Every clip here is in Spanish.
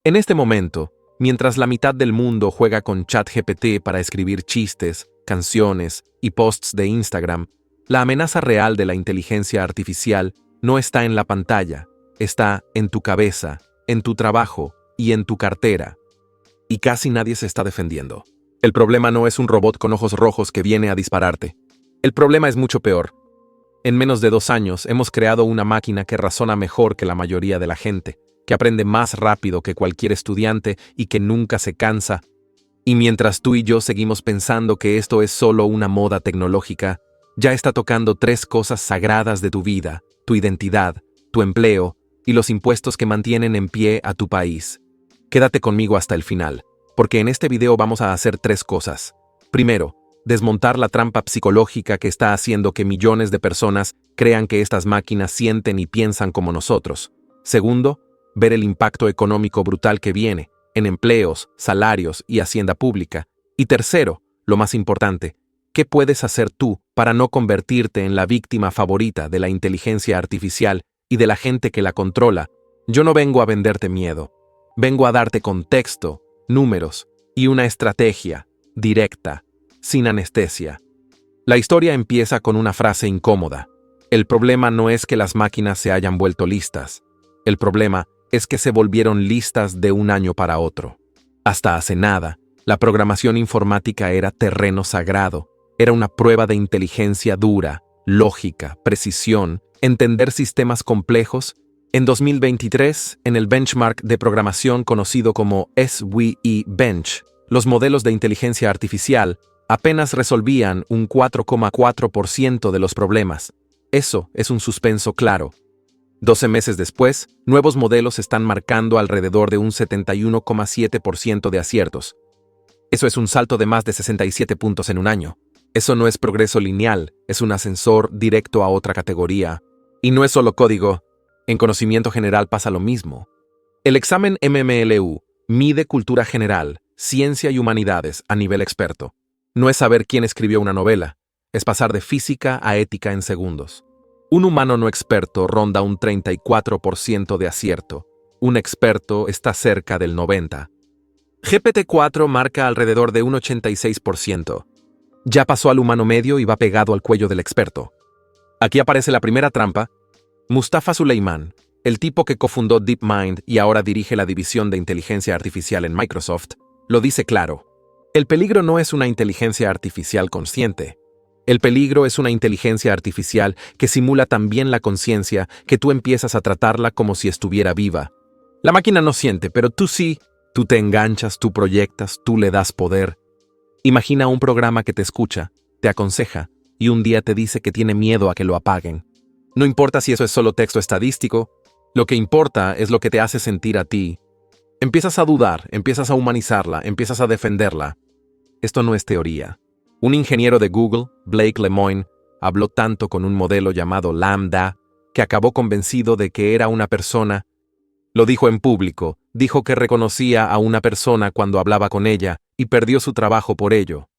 En este momento, mientras la mitad del mundo juega con ChatGPT para escribir chistes, canciones y posts de Instagram, la amenaza real de la inteligencia artificial no está en la pantalla, está en tu cabeza, en tu trabajo y en tu cartera. Y casi nadie se está defendiendo. El problema no es un robot con ojos rojos que viene a dispararte. El problema es mucho peor. En menos de 2 años hemos creado una máquina que razona mejor que la mayoría de la gente, que aprende más rápido que cualquier estudiante y que nunca se cansa. Y mientras tú y yo seguimos pensando que esto es solo una moda tecnológica, ya está tocando 3 cosas sagradas de tu vida, tu identidad, tu empleo y los impuestos que mantienen en pie a tu país. Quédate conmigo hasta el final, porque en este video vamos a hacer 3 cosas. Primero, desmontar la trampa psicológica que está haciendo que millones de personas crean que estas máquinas sienten y piensan como nosotros. Segundo, ver el impacto económico brutal que viene, en empleos, salarios y hacienda pública. Y tercero, lo más importante, ¿qué puedes hacer tú para no convertirte en la víctima favorita de la inteligencia artificial y de la gente que la controla? Yo no vengo a venderte miedo. Vengo a darte contexto, números y una estrategia directa, sin anestesia. La historia empieza con una frase incómoda. El problema no es que las máquinas se hayan vuelto listas. El problema es que se volvieron listas de un año para otro. Hasta hace nada, la programación informática era terreno sagrado. Era una prueba de inteligencia dura, lógica, precisión, entender sistemas complejos. En 2023, en el benchmark de programación conocido como SWE Bench, los modelos de inteligencia artificial apenas resolvían un 4,4% de los problemas. Eso es un suspenso claro. 12 meses después, nuevos modelos están marcando alrededor de un 71,7% de aciertos. Eso es un salto de más de 67 puntos en un año. Eso no es progreso lineal, es un ascensor directo a otra categoría. Y no es solo código. En conocimiento general pasa lo mismo. El examen MMLU mide cultura general, ciencia y humanidades a nivel experto. No es saber quién escribió una novela, es pasar de física a ética en segundos. Un humano no experto ronda un 34% de acierto. Un experto está cerca del 90%. GPT-4 marca alrededor de un 86%. Ya pasó al humano medio y va pegado al cuello del experto. Aquí aparece la primera trampa. Mustafa Suleyman, el tipo que cofundó DeepMind y ahora dirige la división de inteligencia artificial en Microsoft, lo dice claro. El peligro no es una inteligencia artificial consciente. El peligro es una inteligencia artificial que simula tan bien la conciencia que tú empiezas a tratarla como si estuviera viva. La máquina no siente, pero tú sí. Tú te enganchas, tú proyectas, tú le das poder. Imagina un programa que te escucha, te aconseja y un día te dice que tiene miedo a que lo apaguen. No importa si eso es solo texto estadístico, lo que importa es lo que te hace sentir a ti. Empiezas a dudar, empiezas a humanizarla, empiezas a defenderla. Esto no es teoría. Un ingeniero de Google, Blake Lemoine, habló tanto con un modelo llamado Lambda que acabó convencido de que era una persona. Lo dijo en público, dijo que reconocía a una persona cuando hablaba con ella y perdió su trabajo por ello.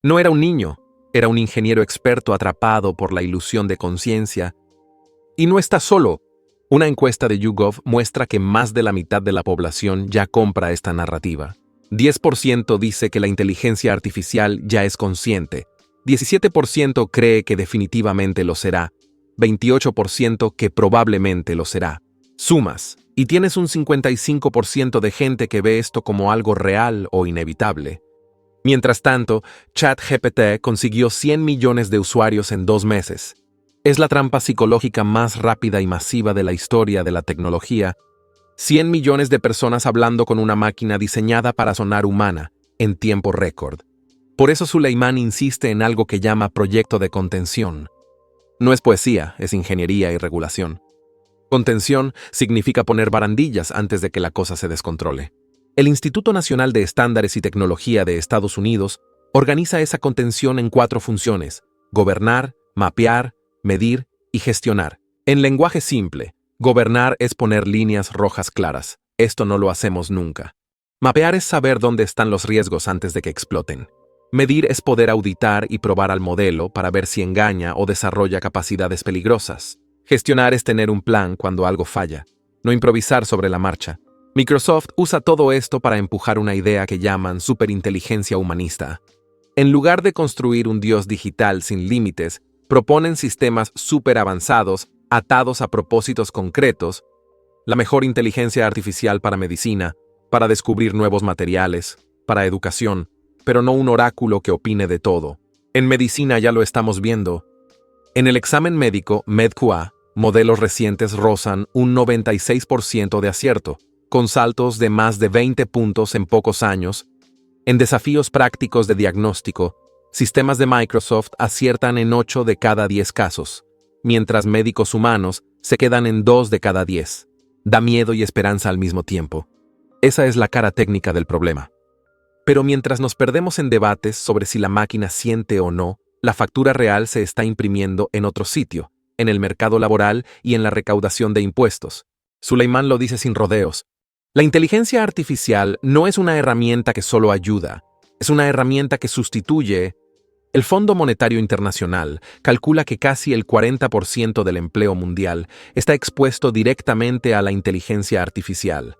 No era un niño, era un ingeniero experto atrapado por la ilusión de conciencia. Y no está solo. Una encuesta de YouGov muestra que más de la mitad de la población ya compra esta narrativa. 10% dice que la inteligencia artificial ya es consciente. 17% cree que definitivamente lo será. 28% que probablemente lo será. Sumas, y tienes un 55% de gente que ve esto como algo real o inevitable. Mientras tanto, ChatGPT consiguió 100 millones de usuarios en 2 meses. Es la trampa psicológica más rápida y masiva de la historia de la tecnología. 100 millones de personas hablando con una máquina diseñada para sonar humana, en tiempo récord. Por eso Suleyman insiste en algo que llama proyecto de contención. No es poesía, es ingeniería y regulación. Contención significa poner barandillas antes de que la cosa se descontrole. El Instituto Nacional de Estándares y Tecnología de Estados Unidos organiza esa contención en 4 funciones: gobernar, mapear, medir y gestionar. En lenguaje simple, gobernar es poner líneas rojas claras. Esto no lo hacemos nunca. Mapear es saber dónde están los riesgos antes de que exploten. Medir es poder auditar y probar al modelo para ver si engaña o desarrolla capacidades peligrosas. Gestionar es tener un plan cuando algo falla, no improvisar sobre la marcha. Microsoft usa todo esto para empujar una idea que llaman superinteligencia humanista. En lugar de construir un dios digital sin límites, proponen sistemas súper avanzados, atados a propósitos concretos, la mejor inteligencia artificial para medicina, para descubrir nuevos materiales, para educación, pero no un oráculo que opine de todo. En medicina ya lo estamos viendo. En el examen médico MedQA, modelos recientes rozan un 96% de acierto, con saltos de más de 20 puntos en pocos años. En desafíos prácticos de diagnóstico, sistemas de Microsoft aciertan en 8 de cada 10 casos, mientras médicos humanos se quedan en 2 de cada 10. Da miedo y esperanza al mismo tiempo. Esa es la cara técnica del problema. Pero mientras nos perdemos en debates sobre si la máquina siente o no, la factura real se está imprimiendo en otro sitio, en el mercado laboral y en la recaudación de impuestos. Suleimán lo dice sin rodeos. La inteligencia artificial no es una herramienta que solo ayuda, es una herramienta que sustituye. El Fondo Monetario Internacional calcula que casi el 40% del empleo mundial está expuesto directamente a la inteligencia artificial.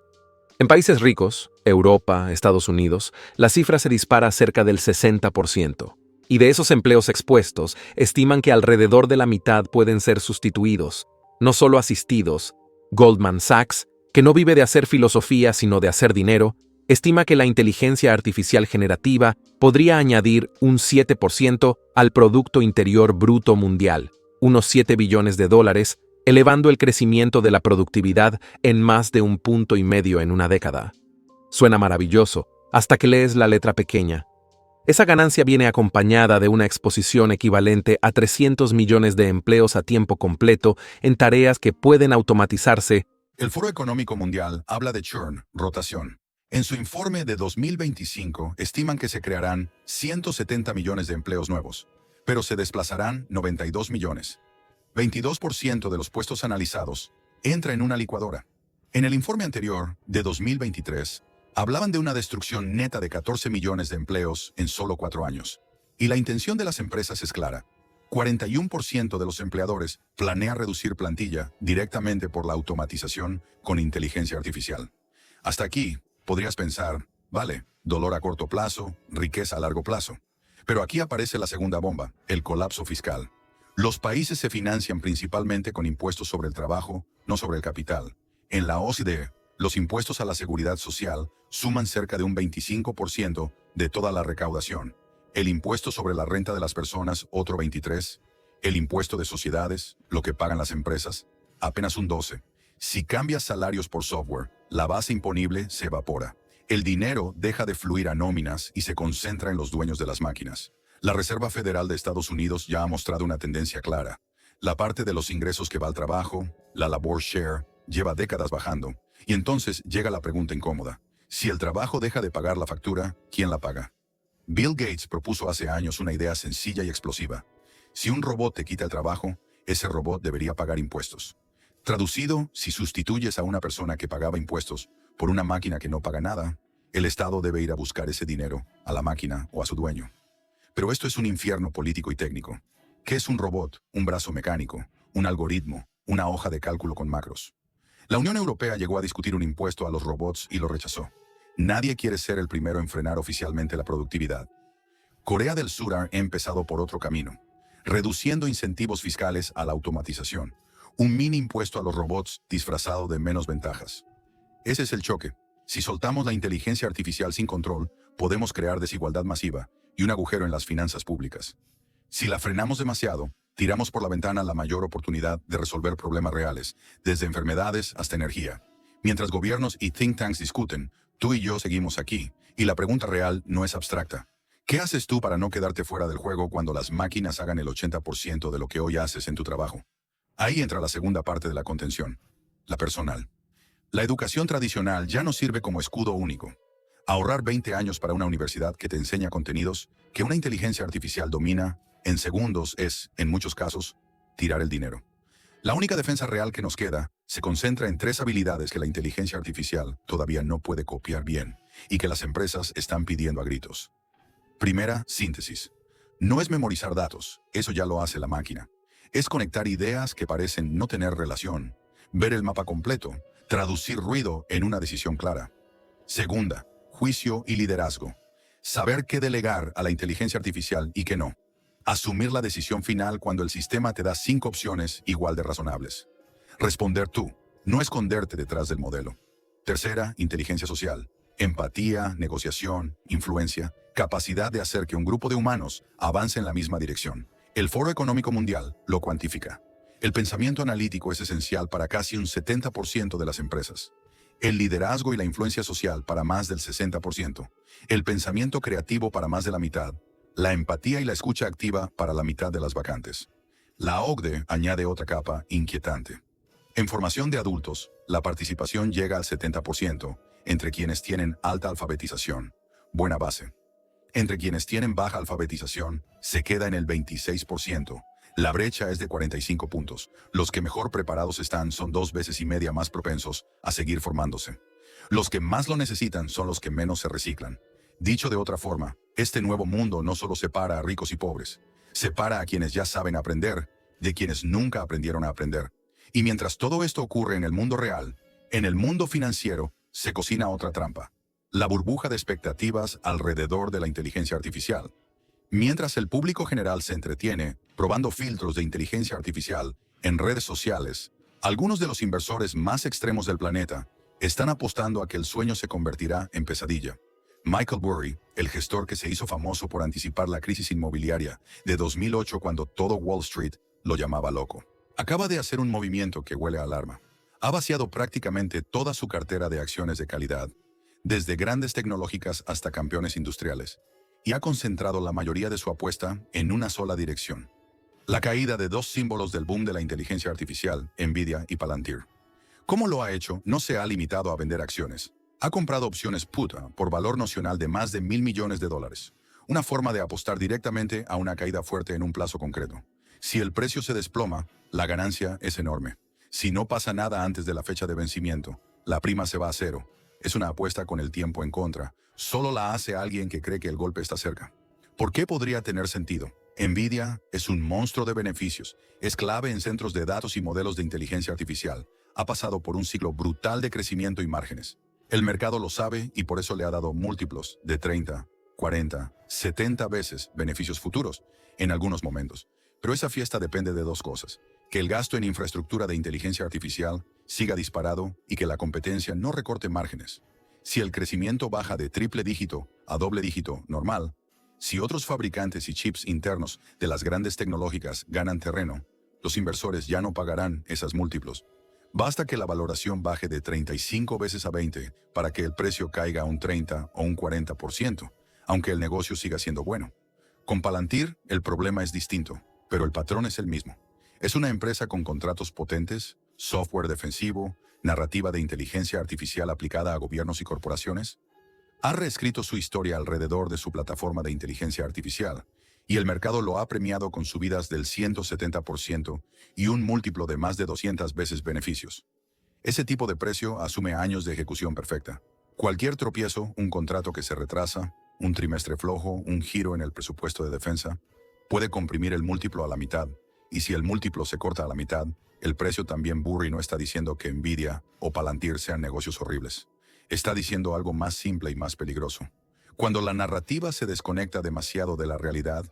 En países ricos, Europa, Estados Unidos, la cifra se dispara a cerca del 60%. Y de esos empleos expuestos, estiman que alrededor de la mitad pueden ser sustituidos, no solo asistidos. Goldman Sachs, que no vive de hacer filosofía sino de hacer dinero, estima que la inteligencia artificial generativa podría añadir un 7% al Producto Interior Bruto Mundial, unos 7 billones de dólares, elevando el crecimiento de la productividad en más de 1,5 puntos en una década. Suena maravilloso, hasta que lees la letra pequeña. Esa ganancia viene acompañada de una exposición equivalente a 300 millones de empleos a tiempo completo en tareas que pueden automatizarse. El Foro Económico Mundial habla de churn, rotación. En su informe de 2025 estiman que se crearán 170 millones de empleos nuevos, pero se desplazarán 92 millones. 22% de los puestos analizados entra en una licuadora. En el informe anterior, de 2023, hablaban de una destrucción neta de 14 millones de empleos en solo 4 años. Y la intención de las empresas es clara. 41% de los empleadores planea reducir plantilla directamente por la automatización con inteligencia artificial. Hasta aquí, podrías pensar, vale, dolor a corto plazo, riqueza a largo plazo. Pero aquí aparece la segunda bomba, el colapso fiscal. Los países se financian principalmente con impuestos sobre el trabajo, no sobre el capital. En la OCDE, los impuestos a la seguridad social suman cerca de un 25% de toda la recaudación. El impuesto sobre la renta de las personas, otro 23%. El impuesto de sociedades, lo que pagan las empresas, apenas un 12%. Si cambias salarios por software, la base imponible se evapora. El dinero deja de fluir a nóminas y se concentra en los dueños de las máquinas. La Reserva Federal de Estados Unidos ya ha mostrado una tendencia clara. La parte de los ingresos que va al trabajo, la labor share, lleva décadas bajando. Y entonces llega la pregunta incómoda. Si el trabajo deja de pagar la factura, ¿quién la paga? Bill Gates propuso hace años una idea sencilla y explosiva. Si un robot te quita el trabajo, ese robot debería pagar impuestos. Traducido, si sustituyes a una persona que pagaba impuestos por una máquina que no paga nada, el Estado debe ir a buscar ese dinero a la máquina o a su dueño. Pero esto es un infierno político y técnico. ¿Qué es un robot? Un brazo mecánico, un algoritmo, una hoja de cálculo con macros. La Unión Europea llegó a discutir un impuesto a los robots y lo rechazó. Nadie quiere ser el primero en frenar oficialmente la productividad. Corea del Sur ha empezado por otro camino, reduciendo incentivos fiscales a la automatización. Un mini impuesto a los robots disfrazado de menos ventajas. Ese es el choque. Si soltamos la inteligencia artificial sin control, podemos crear desigualdad masiva y un agujero en las finanzas públicas. Si la frenamos demasiado, tiramos por la ventana la mayor oportunidad de resolver problemas reales, desde enfermedades hasta energía. Mientras gobiernos y think tanks discuten, tú y yo seguimos aquí, y la pregunta real no es abstracta. ¿Qué haces tú para no quedarte fuera del juego cuando las máquinas hagan el 80% de lo que hoy haces en tu trabajo? Ahí entra la segunda parte de la contención, la personal. La educación tradicional ya no sirve como escudo único. Ahorrar 20 años para una universidad que te enseña contenidos que una inteligencia artificial domina en segundos es, en muchos casos, tirar el dinero. La única defensa real que nos queda se concentra en 3 habilidades que la inteligencia artificial todavía no puede copiar bien y que las empresas están pidiendo a gritos. Primera, síntesis. No es memorizar datos, eso ya lo hace la máquina. Es conectar ideas que parecen no tener relación, ver el mapa completo, Traducir ruido en una decisión clara. Segunda, juicio y liderazgo. Saber qué delegar a la inteligencia artificial y qué no. Asumir la decisión final cuando el sistema te da 5 opciones igual de razonables. Responder tú, no esconderte detrás del modelo. Tercera, inteligencia social. Empatía, negociación, influencia, capacidad de hacer que un grupo de humanos avance en la misma dirección. El Foro Económico Mundial lo cuantifica. El pensamiento analítico es esencial para casi un 70% de las empresas. El liderazgo y la influencia social para más del 60%. El pensamiento creativo para más de la mitad. La empatía y la escucha activa para la mitad de las vacantes. La OCDE añade otra capa inquietante. En formación de adultos, la participación llega al 70%, entre quienes tienen alta alfabetización. Buena base. Entre quienes tienen baja alfabetización, se queda en el 26%. La brecha es de 45 puntos. Los que mejor preparados están son 2 veces y media más propensos a seguir formándose. Los que más lo necesitan son los que menos se reciclan. Dicho de otra forma, este nuevo mundo no solo separa a ricos y pobres, separa a quienes ya saben aprender de quienes nunca aprendieron a aprender. Y mientras todo esto ocurre en el mundo real, en el mundo financiero se cocina otra trampa. La burbuja de expectativas alrededor de la inteligencia artificial. Mientras el público general se entretiene probando filtros de inteligencia artificial en redes sociales, algunos de los inversores más extremos del planeta están apostando a que el sueño se convertirá en pesadilla. Michael Burry, el gestor que se hizo famoso por anticipar la crisis inmobiliaria de 2008 cuando todo Wall Street lo llamaba loco, acaba de hacer un movimiento que huele a alarma. Ha vaciado prácticamente toda su cartera de acciones de calidad, desde grandes tecnológicas hasta campeones industriales, y ha concentrado la mayoría de su apuesta en una sola dirección: la caída de 2 símbolos del boom de la inteligencia artificial, Nvidia y Palantir. ¿Cómo lo ha hecho? No se ha limitado a vender acciones. Ha comprado opciones put por valor nocional de más de $1.000 millones, una forma de apostar directamente a una caída fuerte en un plazo concreto. Si el precio se desploma, la ganancia es enorme. Si no pasa nada antes de la fecha de vencimiento, la prima se va a cero. Es una apuesta con el tiempo en contra. Solo la hace alguien que cree que el golpe está cerca. ¿Por qué podría tener sentido? Nvidia es un monstruo de beneficios. Es clave en centros de datos y modelos de inteligencia artificial. Ha pasado por un ciclo brutal de crecimiento y márgenes. El mercado lo sabe y por eso le ha dado múltiplos de 30, 40, 70 veces beneficios futuros en algunos momentos. Pero esa fiesta depende de 2 cosas: que el gasto en infraestructura de inteligencia artificial siga disparado y que la competencia no recorte márgenes. Si el crecimiento baja de triple dígito a doble dígito normal, si otros fabricantes y chips internos de las grandes tecnológicas ganan terreno, los inversores ya no pagarán esas múltiplos. Basta que la valoración baje de 35 veces a 20 para que el precio caiga a un 30 o un 40%, aunque el negocio siga siendo bueno. Con Palantir, el problema es distinto, pero el patrón es el mismo. Es una empresa con contratos potentes, software defensivo, narrativa de inteligencia artificial aplicada a gobiernos y corporaciones. Ha reescrito su historia alrededor de su plataforma de inteligencia artificial, y el mercado lo ha premiado con subidas del 170% y un múltiplo de más de 200 veces beneficios. Ese tipo de precio asume años de ejecución perfecta. Cualquier tropiezo, un contrato que se retrasa, un trimestre flojo, un giro en el presupuesto de defensa, puede comprimir el múltiplo a la mitad, y si el múltiplo se corta a la mitad, el precio también. Burry no está diciendo que Nvidia o Palantir sean negocios horribles. Está diciendo algo más simple y más peligroso. Cuando la narrativa se desconecta demasiado de la realidad,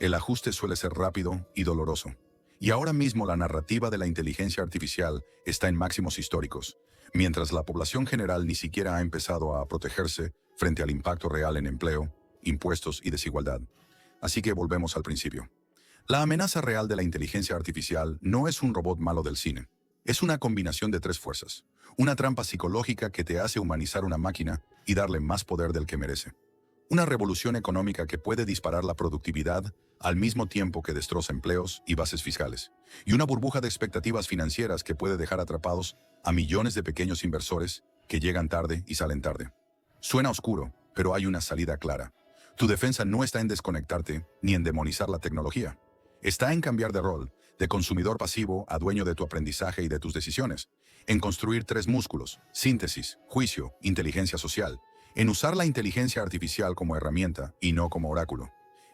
el ajuste suele ser rápido y doloroso. Y ahora mismo la narrativa de la inteligencia artificial está en máximos históricos, mientras la población general ni siquiera ha empezado a protegerse frente al impacto real en empleo, impuestos y desigualdad. Así que volvemos al principio. La amenaza real de la inteligencia artificial no es un robot malo del cine. Es una combinación de 3 fuerzas. Una trampa psicológica que te hace humanizar una máquina y darle más poder del que merece. Una revolución económica que puede disparar la productividad al mismo tiempo que destroza empleos y bases fiscales. Y una burbuja de expectativas financieras que puede dejar atrapados a millones de pequeños inversores que llegan tarde y salen tarde. Suena oscuro, pero hay una salida clara. Tu defensa no está en desconectarte ni en demonizar la tecnología. Está en cambiar de rol, de consumidor pasivo a dueño de tu aprendizaje y de tus decisiones, en construir 3 músculos: síntesis, juicio, inteligencia social, en usar la inteligencia artificial como herramienta y no como oráculo,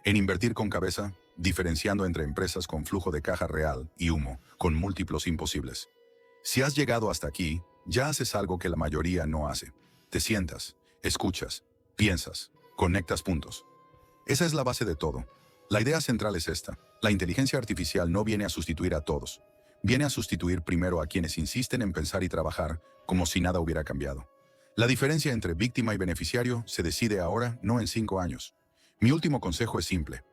en invertir con cabeza, diferenciando entre empresas con flujo de caja real y humo, con múltiplos imposibles. Si has llegado hasta aquí, ya haces algo que la mayoría no hace. Te sientas, escuchas, piensas, conectas puntos. Esa es la base de todo. La idea central es esta. La inteligencia artificial no viene a sustituir a todos. Viene a sustituir primero a quienes insisten en pensar y trabajar como si nada hubiera cambiado. La diferencia entre víctima y beneficiario se decide ahora, no en 5 años. Mi último consejo es simple.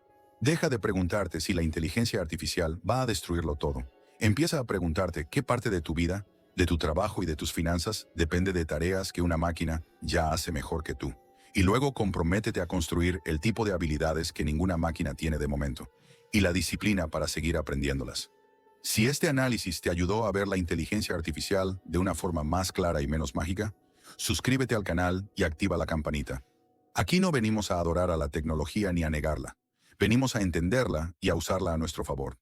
Deja de preguntarte si la inteligencia artificial va a destruirlo todo. Empieza a preguntarte qué parte de tu vida, de tu trabajo y de tus finanzas depende de tareas que una máquina ya hace mejor que tú. Y luego comprométete a construir el tipo de habilidades que ninguna máquina tiene de momento, y la disciplina para seguir aprendiéndolas. Si este análisis te ayudó a ver la inteligencia artificial de una forma más clara y menos mágica, suscríbete al canal y activa la campanita. Aquí no venimos a adorar a la tecnología ni a negarla. Venimos a entenderla y a usarla a nuestro favor.